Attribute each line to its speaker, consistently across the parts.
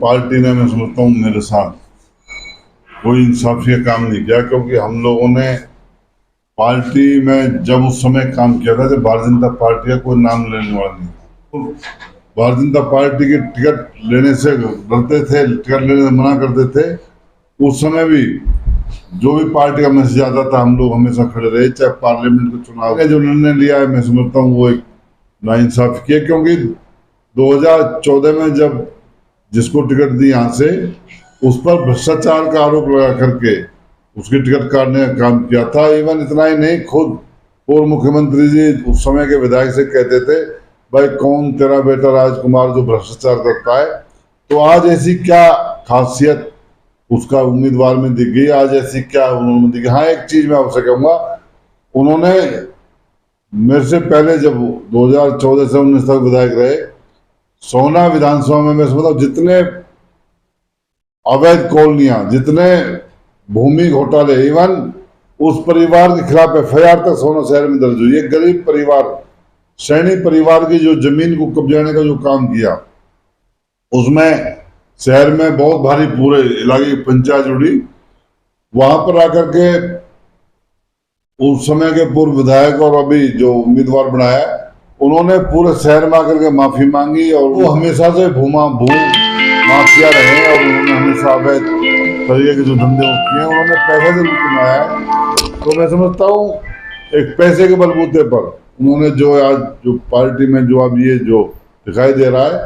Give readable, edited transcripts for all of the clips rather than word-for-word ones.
Speaker 1: Party ने, मैं समझता हूँ, मेरे साथ कोई इंसाफी का काम नहीं किया, क्योंकि हम लोगों ने पार्टी में जब उस समय काम किया था, जब भारतीय जनता पार्टी का कोई नाम लेने वाला नहीं था, तो भारतीय जनता पार्टी के टिकट लेने से डरते थे, टिकट लेने से मना करते थे। उस समय भी जो भी पार्टी का मैसेज आता था, हम लोग हमेशा खड़े रहे, चाहे पार्लियामेंट के चुनाव जो निर्णय लिया है, मैं समझता हूँ वो एक नाइंसाफी किया, क्योंकि 2014 में जब जिसको टिकट दी यहाँ से, उस पर भ्रष्टाचार का आरोप लगा करके उसकी टिकट काटने का काम किया था। इवन इतना ही नहीं, खुद पूर्व मुख्यमंत्री जी उस समय के विधायक से कहते थे, भाई कौन तेरा बेटा राजकुमार जो भ्रष्टाचार करता है। तो आज ऐसी क्या खासियत उसका उम्मीदवार में दिख गई, आज ऐसी क्या उन्होंने दिखी। हाँ, एक चीज मैं आपसे कहूंगा, उन्होंने मेरे से पहले जब 2014 से 19 तक विधायक रहे, सोना विधानसभा में मैं समझता हूँ जितने अवैध कॉलोनियां, जितने भूमि घोटाले, इवन उस परिवार के खिलाफ एफआईआर तक सोना शहर में दर्ज हुई। एक गरीब परिवार, सैनी परिवार की जो जमीन को कब्जाने का जो काम किया, उसमें शहर में बहुत भारी पूरे इलाके की पंचायत जुड़ी। वहां पर आकर के उस समय के पूर्व विधायक और अभी जो उम्मीदवार बनाया, उन्होंने पूरे शहर में आकर के माफी मांगी, और वो हमेशा से भू माफिया रहे, और उन्होंने हमेशा अवैध तरीके के जो धंधे किए, उन्होंने पैसे से कमाया है। तो मैं समझता हूँ एक पैसे के बलबूते पर उन्होंने जो आज जो पार्टी में जो अब ये जो दिखाई दे रहा है,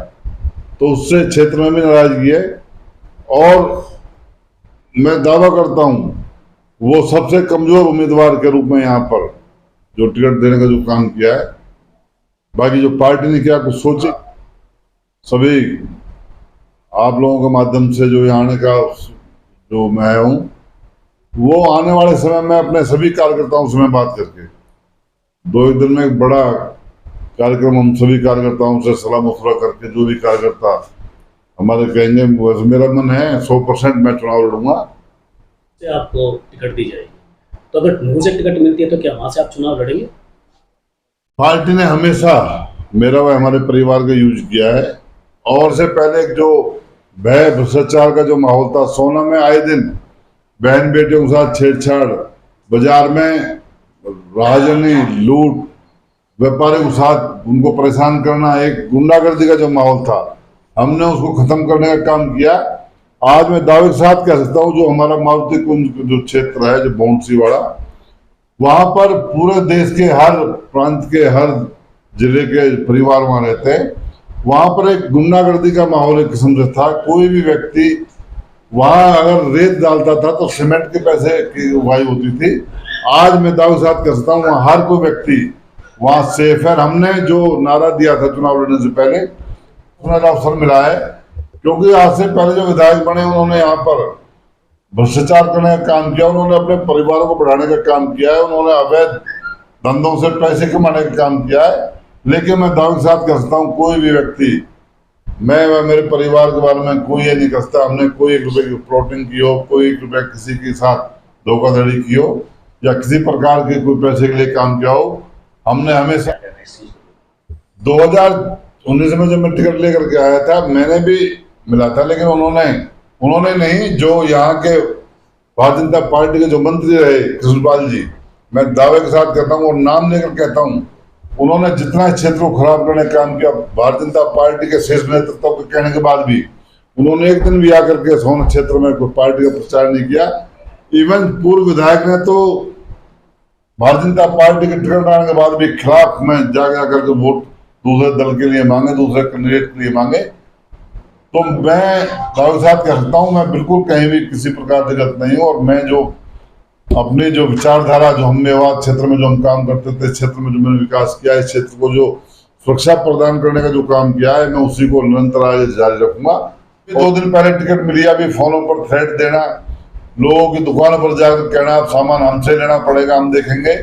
Speaker 1: तो उससे क्षेत्र में भी नाराजगी है। और मैं दावा करता हूं वो सबसे कमजोर उम्मीदवार के रूप में यहाँ पर जो टिकट देने का जो काम किया है। बाकी जो पार्टी ने क्या कुछ सोचे, सभी आप लोगों के माध्यम से जो यहाँ आने का जो मैं आया हूँ, वो आने वाले समय में अपने सभी कार्यकर्ताओं से मैं बात करके 2 दिन में एक बड़ा कार्यक्रम हम सभी कार्यकर्ताओं से सलाह मशवरा करके, जो भी कार्यकर्ता हमारे कहेंगे, वैसे मेरा मन है 100% मैं चुनाव लड़ूंगा।
Speaker 2: से आपको टिकट दी जाएगी, तो अगर मुझे से टिकट मिलती है तो क्या वहां से आप चुनाव लड़ेंगे?
Speaker 1: पार्टी ने हमेशा मेरा व हमारे परिवार का यूज किया है, और से पहले जो भय भ्रष्टाचार का जो माहौल था, सोना में आए दिन बहन बेटियों के साथ छेड़छाड़, बाजार में राजनी लूट, व्यापारियों के साथ उनको परेशान करना, एक गुंडागर्दी का जो माहौल था, हमने उसको खत्म करने का काम किया। आज मैं दावे के साथ कह सकता हूँ, जो हमारा मारुति कुंज जो क्षेत्र है, जो बौंसीवाड़ा, वहां पर पूरे देश के हर प्रांत के, हर जिले के परिवार वहां रहते हैं। वहां पर एक गुंडागर्दी का माहौल एक किस्म से था। कोई भी व्यक्ति वहां अगर रेत डालता था तो सीमेंट के पैसे की उगाई होती थी। आज मैं दावे के साथ कह सकता हूँ वहां हर कोई व्यक्ति वहां सेफ है। हमने जो नारा दिया था चुनाव लड़ने से पहले, उसमें अवसर मिला है, क्योंकि आज से पहले जो विधायक बने उन्होंने यहाँ पर भ्रष्टाचार करने का काम किया, उन्होंने अपने परिवारों को बढ़ाने का काम किया है, उन्होंने अवैध धंधों से पैसे कमाने का काम किया है। लेकिन मैं दावे के साथ कह सकता हूँ कोई भी व्यक्ति, मैं व मेरे परिवार के बारे में कोई ये नहीं कहता हमने कोई 1 रुपए की प्लॉटिंग की हो, कोई 1 रुपया किसी के साथ धोखाधड़ी की हो, या किसी प्रकार के कोई पैसे के लिए काम किया हो। हमने हमेशा 2019 में जब मैं टिकट लेकर के आया था, मैंने भी मिला था, लेकिन उन्होंने नहीं, जो यहाँ के भारतीय जनता पार्टी के जो मंत्री रहे कृष्णपाल जी, मैं दावे के साथ कहता हूँ और नाम लेकर कहता हूँ, उन्होंने जितना क्षेत्र को खराब करने का काम किया, भारतीय जनता पार्टी के शीर्ष नेतृत्व के कहने के बाद भी उन्होंने एक दिन भी आकर के सोना क्षेत्र में कोई पार्टी का प्रचार नहीं किया। इवन पूर्व विधायक ने तो भारतीय जनता पार्टी के टिकट आने के बाद भी खिलाफ में जाकर के वोट दूसरे दल के लिए मांगे, दूसरे कैंडिडेट के लिए मांगे। तो मैं दावे के साथ कह सकता हूँ, मैं बिल्कुल कहीं भी किसी प्रकार से गलत नहीं हूँ, और मैं जो अपनी जो विचारधारा, जो हम मेवात क्षेत्र में जो हम काम करते थे, क्षेत्र में जो मैंने विकास किया है, इस क्षेत्र को जो सुरक्षा प्रदान करने का जो काम किया है, मैं उसी को निरंतर आज जारी रखूंगा। 2 दिन पहले टिकट मिली, अभी फोनों पर थ्रेट देना, लोगों की दुकानों पर जाकर कहना आप सामान हमसे लेना पड़ेगा, हम देखेंगे।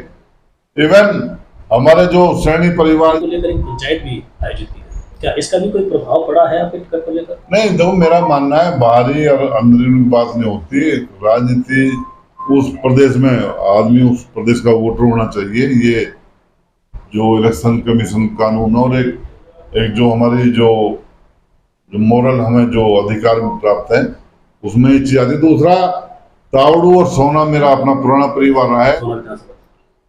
Speaker 1: इवन हमारे जो सैनी परिवार
Speaker 2: को लेकर एक पंचायत भी आयोजित की, क्या इसका भी कोई प्रभाव पड़ा है आपके टिकट को लेकर?
Speaker 1: नहीं, देखो मेरा मानना है बाहरी और अंदरूनी बात नहीं होती। राजनीति उस प्रदेश में आदमी उस प्रदेश का वोटर होना चाहिए। ये जो इलेक्शन कमीशन कानून और एक जो हमारी जो जो मोरल हमें जो अधिकार प्राप्त है उसमें ये चीज आती है। दूसरा, तावड़ू और सोना मेरा अपना पुराना परिवार रहा है।
Speaker 2: सोना विधानसभा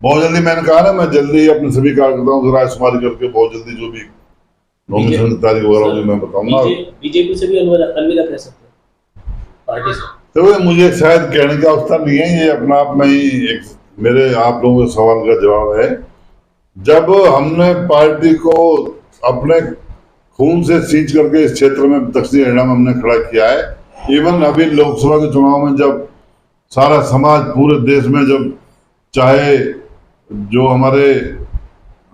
Speaker 1: बहुत जल्दी मैंने कहा ना, मैं जल्दी अपने सभी कार्यकर्ताओं से रायशुमारी करके बहुत जल्दी जो भी नॉमिनेशन की तारीख वगैरह होगी मैं बताऊंगा।
Speaker 2: बीजेपी से भी अलविदा कह सकते हैं, पार्टी से।
Speaker 1: तो ये मुझे शायद कहने की आवश्यकता नहीं है, ये अपना आप में ही एक मेरे आप लोगों के सवाल का जवाब है। जब हमने पार्टी को अपने खून से सींच करके इस क्षेत्र में दक्षिणी हरियाणा में हमने खड़ा किया है, इवन अभी लोकसभा के चुनाव में जब सारा समाज पूरे देश में, जब चाहे जो हमारे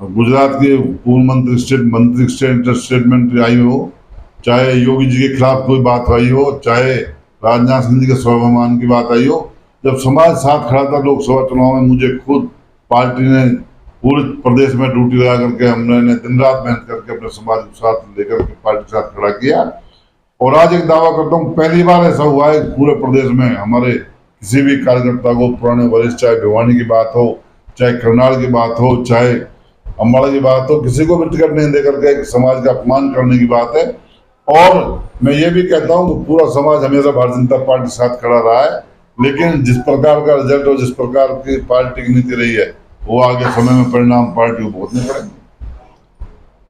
Speaker 1: गुजरात के पूर्व मंत्री स्टेटमेंट आई हो, चाहे योगी जी के खिलाफ कोई बात आई हो, चाहे राजनाथ सिंह जी के स्वाभिमान की बात आई हो, जब समाज साथ खड़ा था लोकसभा चुनाव में, मुझे खुद पार्टी ने पूरे प्रदेश में ड्यूटी लगा करके हमने दिन रात मेहनत करके अपने समाज को साथ लेकर के पार्टी के साथ खड़ा किया। और आज एक दावा करता हूँ, पहली बार ऐसा हुआ है पूरे प्रदेश में हमारे किसी भी कार्यकर्ता को, पुराने वरिष्ठ, चाहे भिवानी की बात हो, चाहे करनाल की बात हो, चाहे अम्बाड़ा की बात हो, किसी को भी टिकट नहीं देकर के समाज का अपमान करने की बात है। और मैं ये भी कहता हूँ कि पूरा समाज हमेशा भारतीय जनता पार्टी के साथ खड़ा रहा है, लेकिन जिस प्रकार का रिजल्ट और जिस प्रकार की पार्टी की नीति रही है, वो आगे समय में परिणाम पार्टी को भुगतने पड़ेंगे।